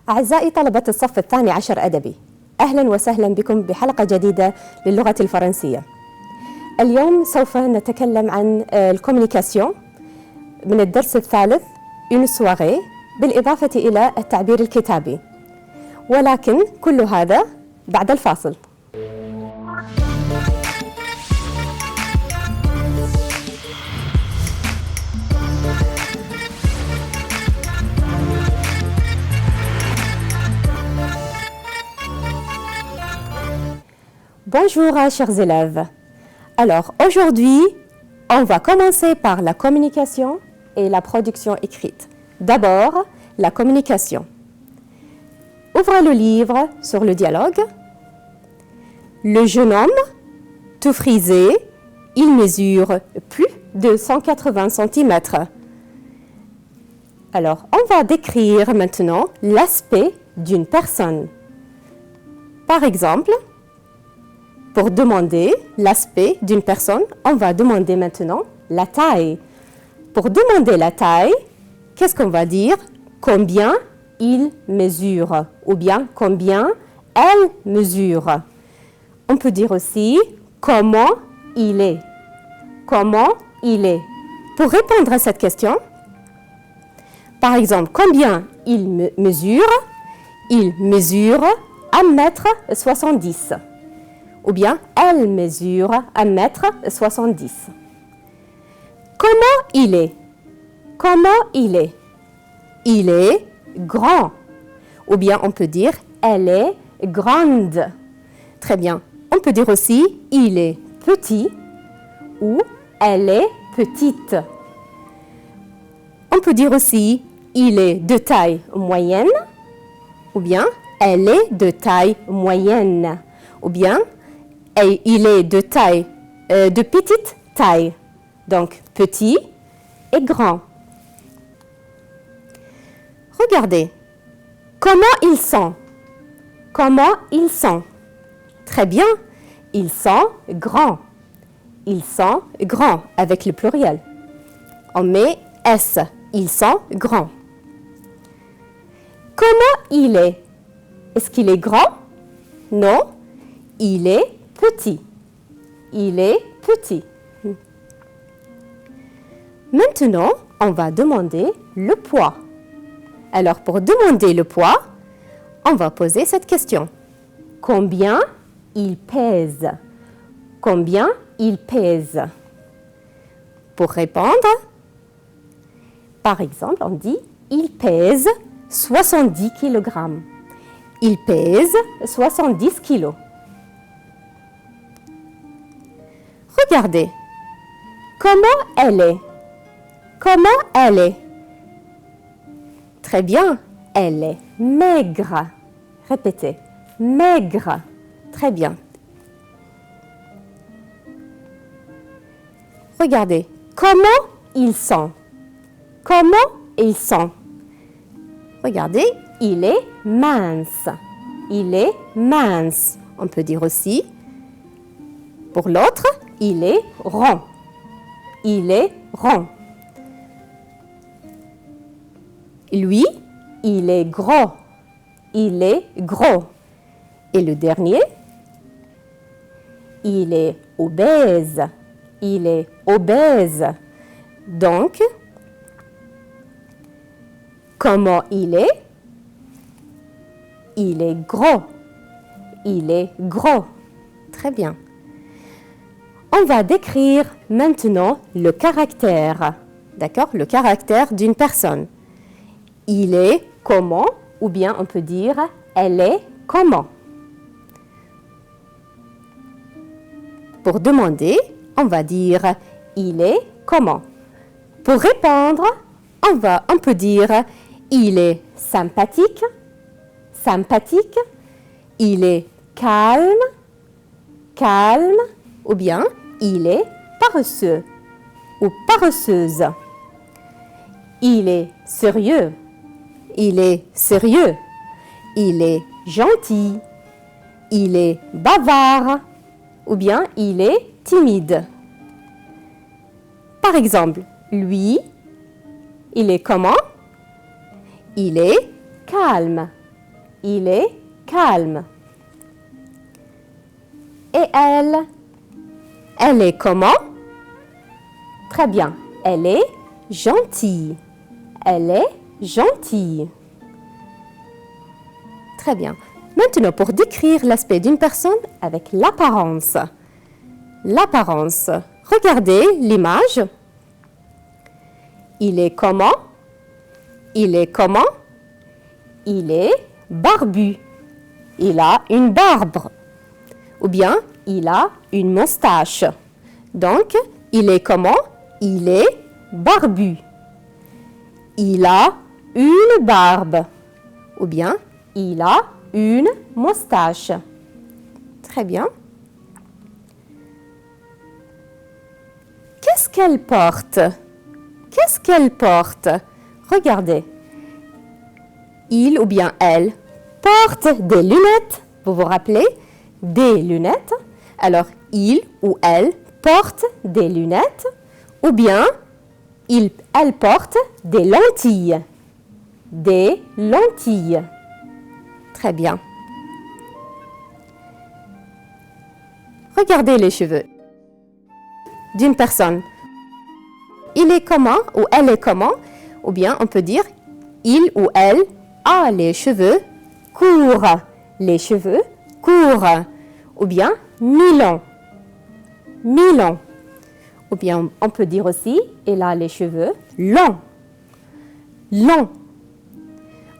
أعزائي طلبة الصف الثاني عشر أدبي، أهلا وسهلا بكم بحلقة جديدة للغة الفرنسية. اليوم سوف نتكلم عن الكوميونيكاسيون من الدرس الثالث une soirée بالإضافة إلى التعبير الكتابي، ولكن كل هذا بعد الفاصل. Bonjour chers élèves. Alors aujourd'hui, on va commencer par la communication et la production écrite. D'abord, la communication. Ouvrez le livre sur le dialogue. Le jeune homme, tout frisé, il mesure plus de 180 cm. Alors, on va décrire maintenant l'aspect d'une personne. Par exemple, pour demander l'aspect d'une personne, on va demander maintenant la taille. Pour demander la taille, qu'est-ce qu'on va dire? Combien il mesure ou bien combien elle mesure. On peut dire aussi comment il est. Comment il est. Pour répondre à cette question, par exemple, combien il mesure? Il mesure 1,70 m. Ou bien, elle mesure 1,70 m. Comment il est? Comment il est? Il est grand. Ou bien, on peut dire, elle est grande. Très bien. On peut dire aussi, il est petit ou elle est petite. On peut dire aussi, il est de taille moyenne ou bien, elle est de taille moyenne. Ou bien, et il est de taille, de petite taille, donc petit et grand. Regardez, comment ils sont? Comment ils sont? Très bien, ils sont grands. Ils sont grands avec le pluriel. On met S, ils sont grands. Comment il est? Est-ce qu'il est grand? Non, il est petit. Il est petit. Maintenant, on va demander le poids. Alors, pour demander le poids, on va poser cette question. Combien il pèse? Combien il pèse? Pour répondre, par exemple, on dit il pèse 70 kg. Il pèse 70 kg. Regardez, comment elle est? Comment elle est? Très bien, elle est maigre. Répétez, maigre. Très bien. Regardez, comment ils sont? Comment ils sont? Regardez, il est mince. Il est mince. On peut dire aussi, pour l'autre, il est rond. Il est rond. Lui, il est gros. Il est gros. Et le dernier, il est obèse. Il est obèse. Donc, comment il est? Il est gros. Il est gros. Très bien. On va décrire maintenant le caractère. D'accord? Le caractère d'une personne. Il est comment? Ou bien on peut dire elle est comment? Pour demander, on va dire il est comment? Pour répondre, on peut dire il est sympathique, sympathique, il est calme, calme, ou bien il est paresseux ou paresseuse. Il est sérieux, il est sérieux, il est gentil, il est bavard, ou bien il est timide. Par exemple, lui, il est comment? Il est calme. il est calme. Et elle? Elle est comment? Très bien, elle est gentille. Elle est gentille. Très bien. Maintenant, pour décrire l'aspect d'une personne avec l'apparence. L'apparence. Regardez l'image. Il est comment? Il est comment? Il est barbu. Il a une barbe. Ou bien, il a une moustache. Donc, il est comment? Il est barbu. Il a une barbe. Ou bien, il a une moustache. Très bien. Qu'est-ce qu'elle porte? Qu'est-ce qu'elle porte? Regardez. Il ou bien elle porte des lunettes. Vous vous rappelez? Des lunettes. Alors, il ou elle porte des lunettes. Ou bien, elle porte des lentilles. Des lentilles. Très bien. Regardez les cheveux d'une personne. Il est comment ou elle est comment? Ou bien on peut dire il ou elle a les cheveux courts. Les cheveux courts. Ou bien mi-longs. Mi-longs. Ou bien on peut dire aussi elle a les cheveux longs. Longs.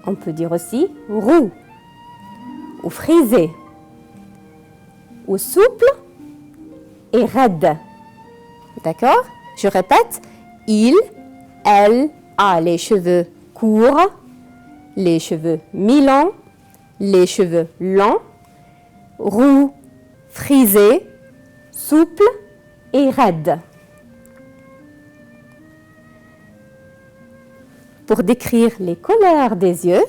On peut dire aussi roux ou frisé ou souple et raide. D'accord? Je répète, il, elle a les cheveux courts, les cheveux mi-longs, les cheveux longs, roux, frisé, souple et raide. Pour décrire les couleurs des yeux,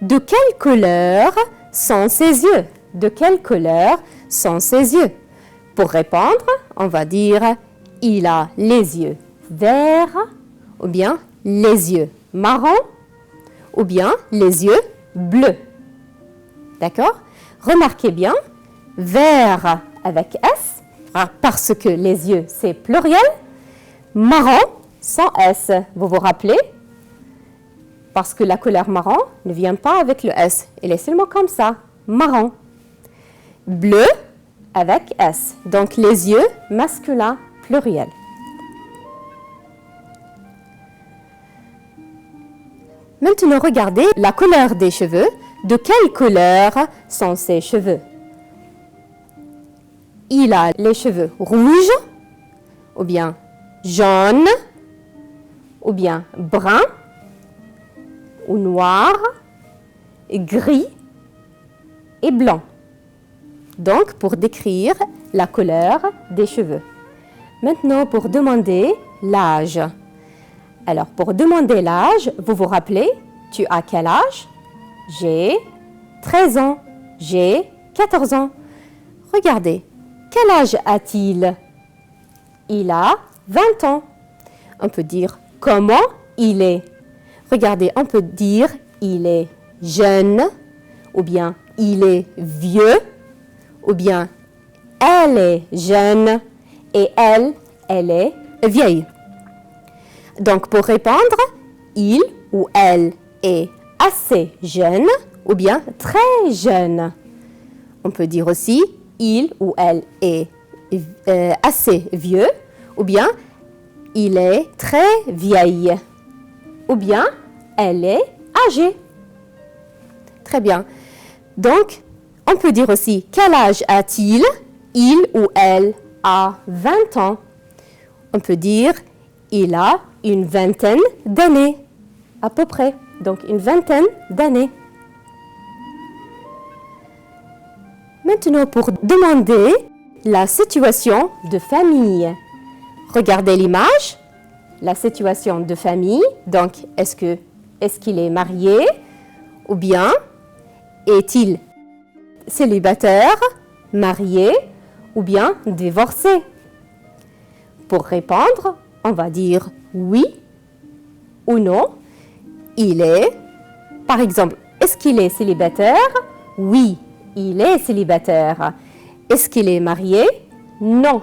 de quelle couleur sont ses yeux? De quelle couleur sont ses yeux? Pour répondre, on va dire il a les yeux verts, ou bien les yeux marrons, ou bien les yeux bleus. D'accord? Remarquez bien, vert avec S, parce que les yeux c'est pluriel, marron sans S. Vous vous rappelez? Parce que la couleur marron ne vient pas avec le S. Elle est seulement comme ça, marron. Bleu avec S. Donc les yeux masculins pluriel. Maintenant, regardez la couleur des cheveux. De quelle couleur sont ses cheveux? Il a les cheveux rouges, ou bien jaunes, ou bien bruns, ou noirs, gris et blanc. Donc, pour décrire la couleur des cheveux. Maintenant, pour demander l'âge. Alors, pour demander l'âge, vous vous rappelez, tu as quel âge? J'ai 13 ans. J'ai 14 ans. Regardez, quel âge a-t-il? Il a 20 ans. On peut dire comment il est. Regardez, on peut dire il est jeune, ou bien il est vieux, ou bien elle est jeune et elle est vieille. Donc pour répondre, il ou elle est assez jeune ou bien très jeune. On peut dire aussi il ou elle est assez vieux ou bien il est très vieille ou bien elle est âgée. Très bien. Donc, on peut dire aussi quel âge a-t-il? Il ou elle a 20 ans. On peut dire il a une vingtaine d'années, à peu près. Donc, une vingtaine d'années. Maintenant, pour demander la situation de famille. Regardez l'image, la situation de famille. Donc, est-ce qu'il est marié ou bien est-il célibataire, marié ou bien divorcé? Pour répondre, on va dire oui ou non. Il est, par exemple, Est-ce qu'il est célibataire? Oui, il est célibataire. Est-ce qu'il est marié? Non,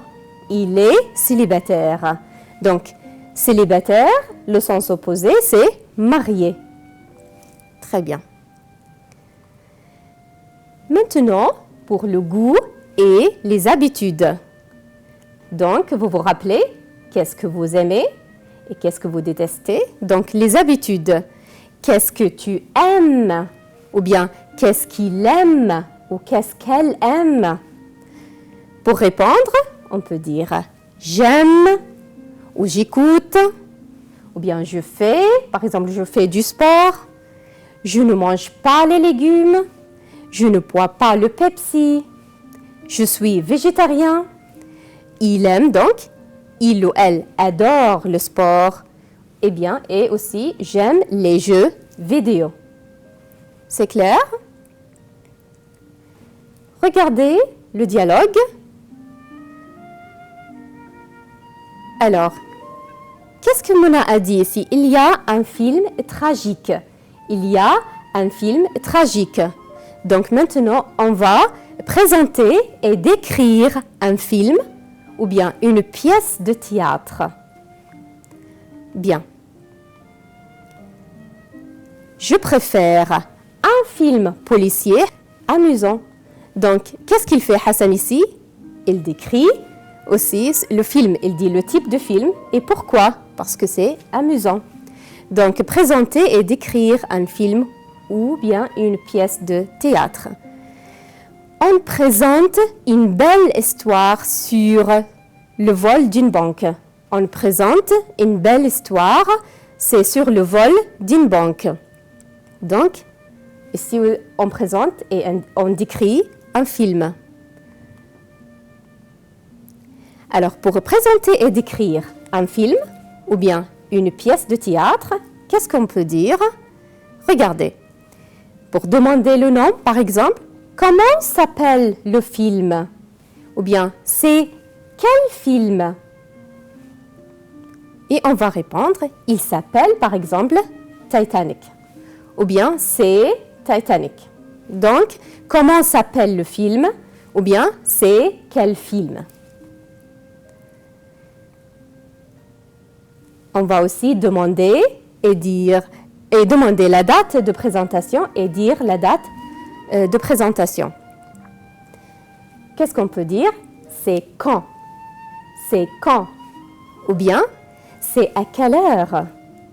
il est célibataire. Donc, célibataire, le sens opposé, c'est marié. Très bien. Maintenant, pour le goût et les habitudes. Donc, vous vous rappelez qu'est-ce que vous aimez et qu'est-ce que vous détestez? Donc, les habitudes. Qu'est-ce que tu aimes? Ou bien, qu'est-ce qu'il aime? Ou qu'est-ce qu'elle aime? Pour répondre, on peut dire j'aime ou j'écoute. Ou bien je fais, par exemple, je fais du sport. Je ne mange pas les légumes. Je ne bois pas le Pepsi. Je suis végétarien. Il aime donc, il ou elle adore le sport. Eh bien, et aussi, j'aime les jeux vidéo. C'est clair? Regardez le dialogue. Alors, qu'est-ce que Mona a dit ici? Il y a un film tragique. Il y a un film tragique. Donc maintenant, on va présenter et décrire un film ou bien une pièce de théâtre. Bien. Je préfère un film policier amusant. Donc, qu'est-ce qu'il fait Hassan ici? Il décrit aussi le film. Il dit le type de film et pourquoi? Parce que c'est amusant. Donc, présenter et décrire un film ou bien une pièce de théâtre. On présente une belle histoire sur le vol d'une banque. On présente une belle histoire, c'est sur le vol d'une banque. Donc, ici on présente et on décrit un film. Alors, pour présenter et décrire un film ou bien une pièce de théâtre, qu'est-ce qu'on peut dire? Regardez. Pour demander le nom, par exemple, comment s'appelle le film? Ou bien, c'est quel film? Et on va répondre, il s'appelle par exemple Titanic. Ou bien, c'est Titanic. Donc, comment s'appelle le film? Ou bien, c'est quel film? On va aussi demander et demander la date de présentation et dire la date de présentation. Qu'est-ce qu'on peut dire? C'est quand? C'est quand? Ou bien, c'est à quelle heure?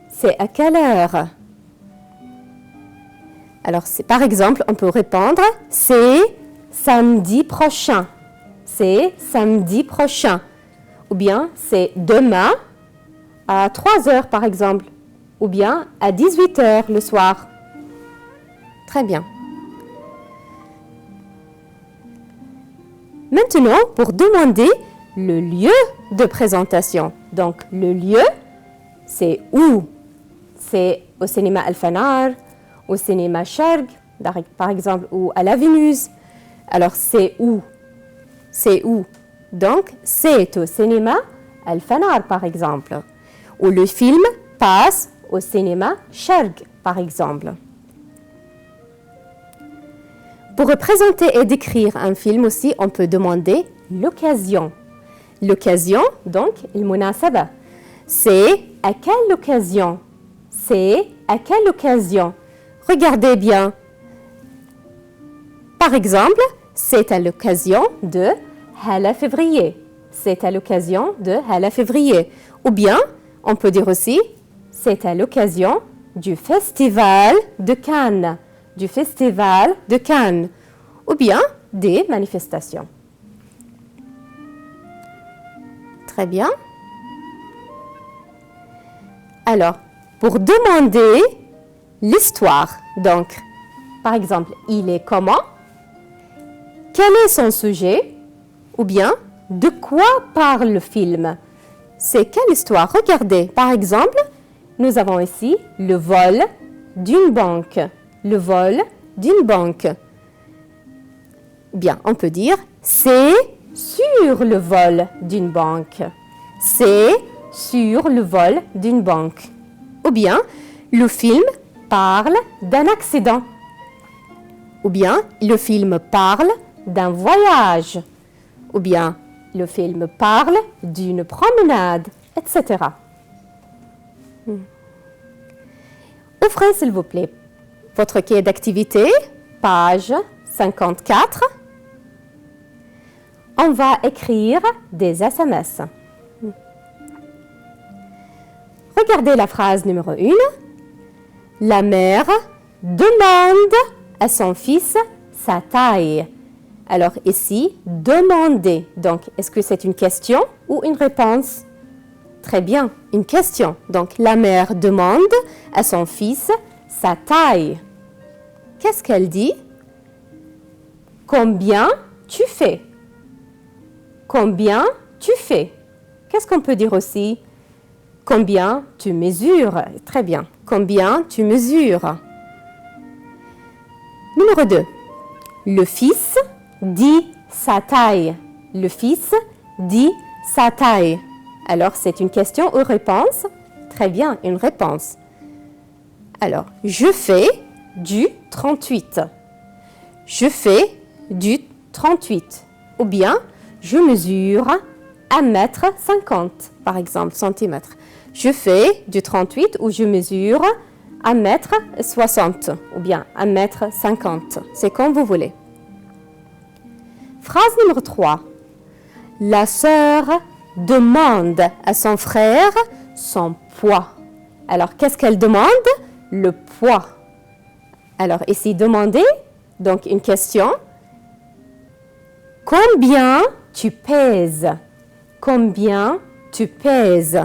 C'est à quelle heure? Alors, par exemple, on peut répondre, c'est samedi prochain. C'est samedi prochain. Ou bien, c'est demain à 3 heures, par exemple. Ou bien à 18 heures le soir. Très bien. Maintenant, pour demander le lieu de présentation. Donc, le lieu, c'est où? C'est au cinéma Al-Fanar, au cinéma Sharq, par exemple, ou à la Vénus. Alors, c'est où? C'est où? Donc, c'est au cinéma Al-Fanar, par exemple. Ou le film passe au cinéma Sharq, par exemple. Pour représenter et décrire un film aussi, on peut demander l'occasion. L'occasion, donc, المناسبة. C'est à quelle occasion? C'est à quelle occasion? Regardez bien. Par exemple, c'est à l'occasion de Hala février. C'est à l'occasion de Hala février. Ou bien, on peut dire aussi, c'est à l'occasion du Festival de Cannes. Du Festival de Cannes. Ou bien des manifestations. Très bien. Alors, pour demander l'histoire, donc, par exemple, il est comment? Quel est son sujet? Ou bien, de quoi parle le film? C'est quelle histoire? Regardez, par exemple, nous avons ici le vol d'une banque. Le vol d'une banque. Bien, on peut dire, c'est sur le vol d'une banque. C'est sur le vol d'une banque. Ou bien, le film parle d'un accident. Ou bien, le film parle d'un voyage. Ou bien, le film parle d'une promenade, etc. Ouvrez, s'il vous plaît, votre cahier d'activité, page 54. On va écrire des SMS. Regardez la phrase numéro 1. La mère demande à son fils sa taille. Alors ici, demander. Donc, est-ce que c'est une question ou une réponse? Très bien, une question. Donc, la mère demande à son fils sa taille. Qu'est-ce qu'elle dit? Combien tu fais? Combien tu fais? Qu'est-ce qu'on peut dire aussi? Combien tu mesures? Très bien. Combien tu mesures? Numéro 2. Le fils dit sa taille. Le fils dit sa taille. Alors, c'est une question ou réponse? Très bien, une réponse. Alors, je fais du 38. Je fais du 38. Ou bien, je mesure 1,50 m, par exemple, centimètres. Je fais du 38 ou je mesure 1,60 m ou bien 1,50 m. C'est comme vous voulez. Phrase numéro 3. La sœur demande à son frère son poids. Alors, qu'est-ce qu'elle demande? Le poids. Alors, ici, demander, donc une question. Combien tu pèses? Combien tu pèses?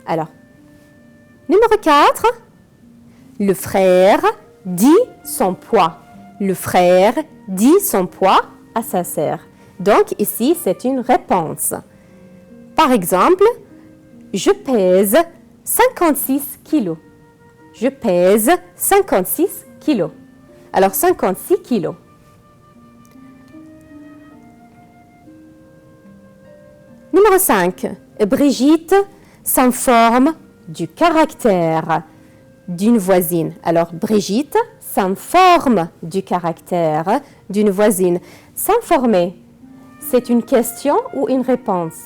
Alors, numéro 4. Le frère dit son poids. Le frère dit son poids à sa sœur. Donc, ici, c'est une réponse. Par exemple, je pèse 56 kilos. Je pèse 56 kilos. Alors, 56 kilos. Numéro 5. Brigitte s'informe du caractère d'une voisine. Alors, Brigitte s'informe du caractère d'une voisine. S'informer, c'est une question ou une réponse?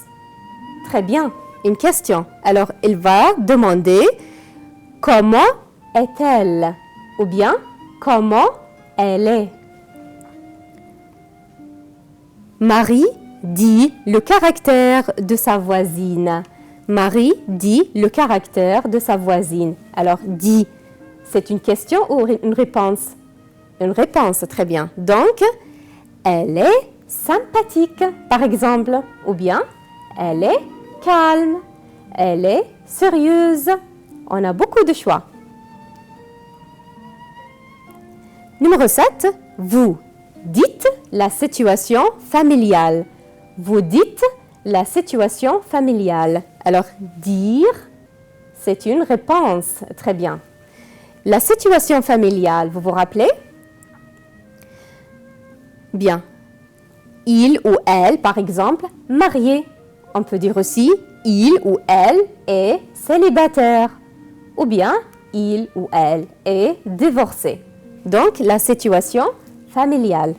Très bien, une question. Alors, il va demander comment est-elle? Ou bien, comment elle est? Marie dit le caractère de sa voisine. Marie dit le caractère de sa voisine. Alors, dit, c'est une question ou une réponse? Une réponse, très bien. Donc, elle est sympathique, par exemple. Ou bien, elle est calme. Elle est sérieuse. On a beaucoup de choix. Numéro 7. Vous dites la situation familiale. Vous dites la situation familiale. Alors, dire, c'est une réponse. Très bien. La situation familiale, vous vous rappelez? Bien. Il ou elle, par exemple, marié. On peut dire aussi il ou elle est célibataire. Ou bien, il ou elle est divorcé. Donc, la situation familiale.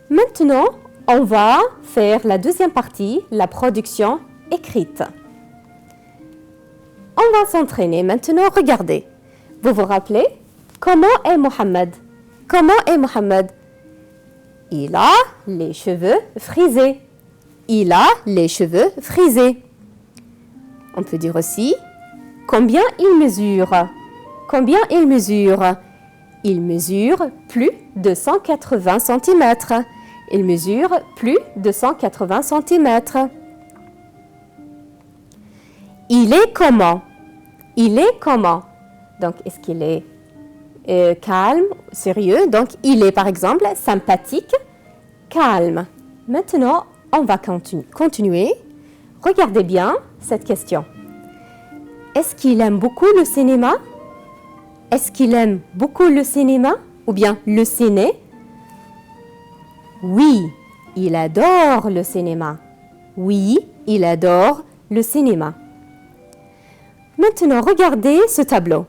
Maintenant, on va faire la deuxième partie, la production écrite. On va s'entraîner maintenant. Regardez. Vous vous rappelez? Comment est Mohamed? Comment est Mohamed? Il a les cheveux frisés. Il a les cheveux frisés. On peut dire aussi combien il mesure. Combien il mesure? Il mesure plus de 180 cm. Il mesure plus de 180 cm. Il est comment? Il est comment? Donc, est-ce qu'il est calme, sérieux? Donc, il est par exemple sympathique, calme. Maintenant, on va continuer. Regardez bien cette question. Est-ce qu'il aime beaucoup le cinéma? Est-ce qu'il aime beaucoup le cinéma? Ou bien le ciné? Oui, il adore le cinéma. Oui, il adore le cinéma. Maintenant, regardez ce tableau.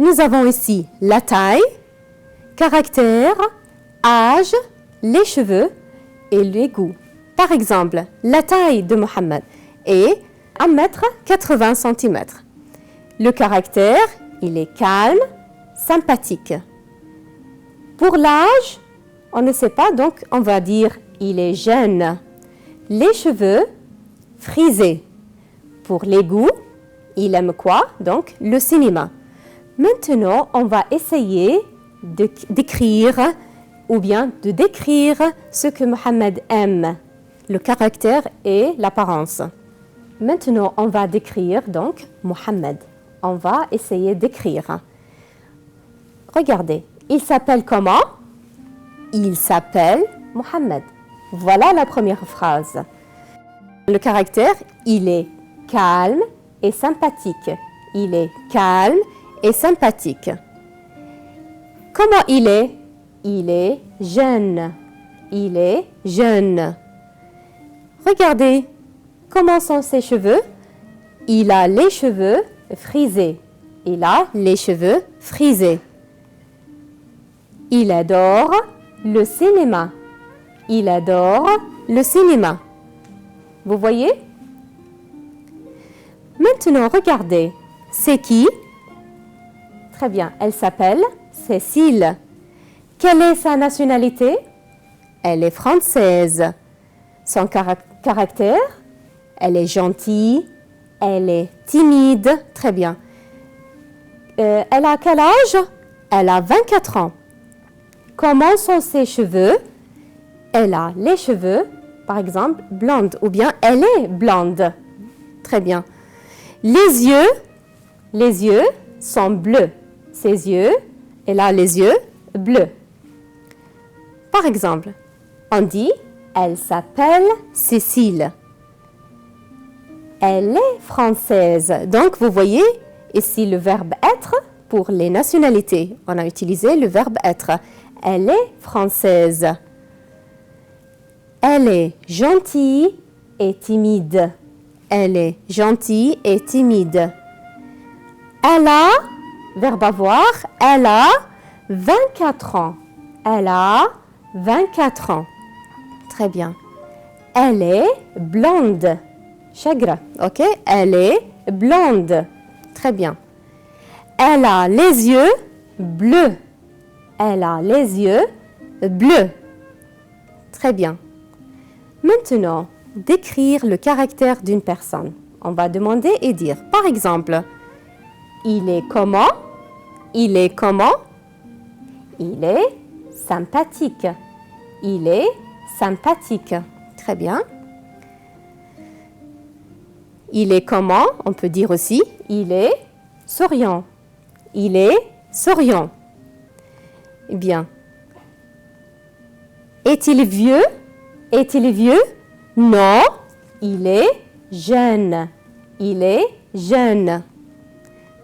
nous avons ici la taille, caractère, âge, les cheveux et les goûts. Par exemple, la taille de Mohamed est 1,80 m. Le caractère, il est calme, sympathique. Pour l'âge, on ne sait pas, donc on va dire il est jeune. Les cheveux, frisés. Pour les goûts, il aime quoi? Donc le cinéma. Maintenant, on va essayer d'écrire ou bien de décrire ce que Mohamed aime, le caractère et l'apparence. Maintenant, on va décrire donc Mohamed. On va essayer d'écrire. Regardez, il s'appelle comment? Il s'appelle Mohamed. Voilà la première phrase. Le caractère, il est calme et sympathique. Il est calme et sympathique. Comment il est? Il est jeune. Il est jeune. Regardez, comment sont ses cheveux? Il a les cheveux frisés. Il a les cheveux frisés. Il adore le cinéma. Il adore le cinéma. Vous voyez? Maintenant, regardez. C'est qui? Très bien, elle s'appelle Cécile. Quelle est sa nationalité? Elle est française. Son caractère? Elle est gentille. Elle est timide. Très bien. Elle a quel âge? Elle a 24 ans. Comment sont ses cheveux? Elle a les cheveux, par exemple, blondes, ou bien elle est blonde. Très bien. Les yeux sont bleus. Ses yeux, elle a les yeux bleus. Par exemple, on dit, elle s'appelle Cécile. Elle est française. Donc, vous voyez ici le verbe être pour les nationalités. On a utilisé le verbe être. Elle est française. Elle est gentille et timide. Elle est gentille et timide. Elle a, verbe avoir, elle a 24 ans. Elle a 24 ans. Très bien. Elle est blonde. Chagra, ok? Elle est blonde. Très bien. Elle a les yeux bleus. Elle a les yeux bleus. Très bien. Maintenant, décrire le caractère d'une personne. On va demander et dire, par exemple, il est comment? Il est comment? Il est sympathique. Il est sympathique. Très bien. Il est comment? On peut dire aussi, il est souriant. Il est souriant. Bien. Est-il vieux? Est-il vieux? Non, il est jeune. Il est jeune.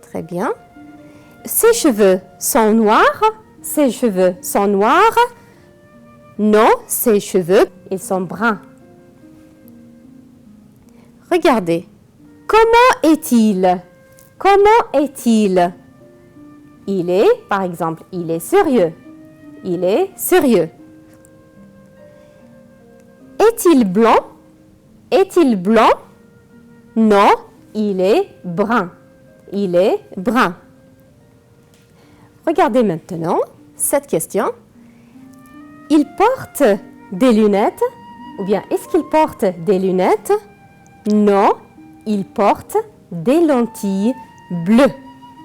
Très bien. Ses cheveux sont noirs? Ses cheveux sont noirs? Non, ses cheveux, ils sont bruns. Regardez. Comment est-il? Comment est-il? Il est, par exemple, il est sérieux. Il est sérieux. Est-il blanc? Est-il blanc? Non, il est brun. Il est brun. Regardez maintenant cette question. Il porte des lunettes? Ou bien, est-ce qu'il porte des lunettes? Non, il porte des lentilles bleues.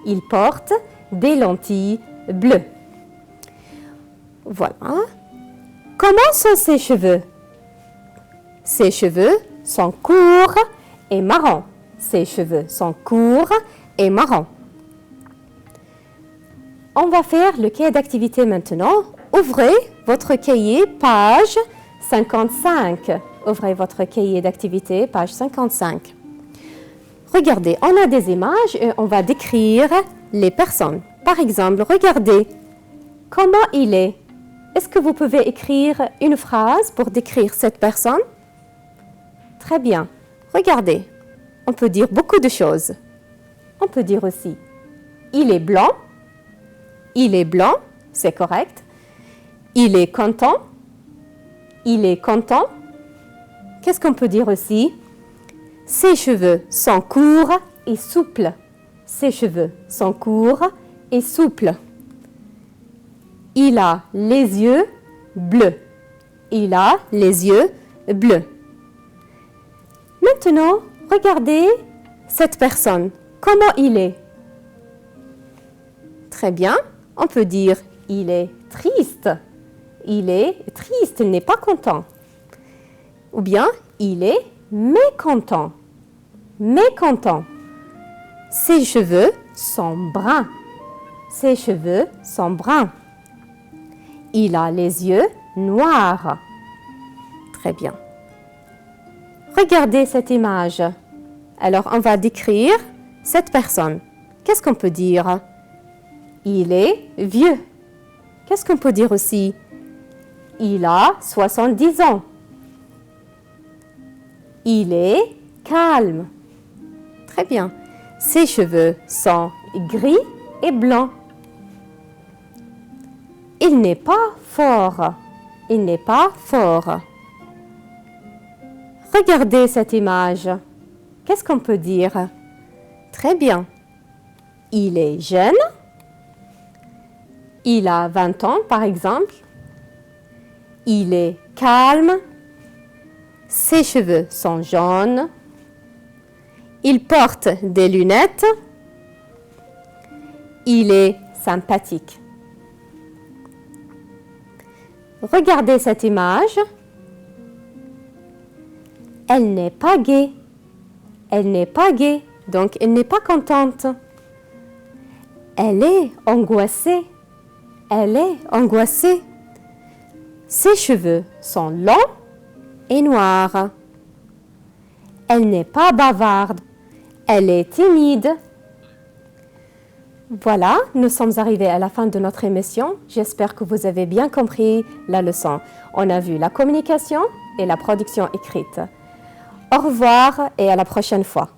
Il porte des lentilles bleues. Voilà. Comment sont ses cheveux? Ses cheveux sont courts et marrons. Ses cheveux sont courts et marrons. On va faire le cahier d'activité maintenant. Ouvrez votre cahier, page 55. Ouvrez votre cahier d'activité, page 55. Regardez, on a des images et on va décrire les personnes. Par exemple, regardez comment il est. Est-ce que vous pouvez écrire une phrase pour décrire cette personne? Très bien. Regardez, on peut dire beaucoup de choses. On peut dire aussi, il est blanc. Il est blanc, c'est correct. Il est content. Il est content. Qu'est-ce qu'on peut dire aussi? Ses cheveux sont courts et souples. Ses cheveux sont courts et souples. Il a les yeux bleus. Il a les yeux bleus. Maintenant, regardez cette personne. Comment il est? Très bien. On peut dire il est triste. Il est triste, il n'est pas content. Ou bien il est mécontent. Mécontent. Ses cheveux sont bruns. Ses cheveux sont bruns. Il a les yeux noirs. Très bien. Regardez cette image. Alors, on va décrire cette personne. Qu'est-ce qu'on peut dire? Il est vieux. Qu'est-ce qu'on peut dire aussi? Il a 70 ans. Il est calme. Très bien. Ses cheveux sont gris et blancs. Il n'est pas fort. Il n'est pas fort. Regardez cette image. Qu'est-ce qu'on peut dire? Très bien. Il est jeune. Il a 20 ans, par exemple. Il est calme. Ses cheveux sont jaunes. Il porte des lunettes. Il est sympathique. Regardez cette image. Elle n'est pas gaie. Elle n'est pas gaie, donc elle n'est pas contente. Elle est angoissée. Elle est angoissée. Ses cheveux sont longs et noirs. Elle n'est pas bavarde. Elle est timide. Voilà, nous sommes arrivés à la fin de notre émission. J'espère que vous avez bien compris la leçon. On a vu la communication et la production écrite. Au revoir et à la prochaine fois.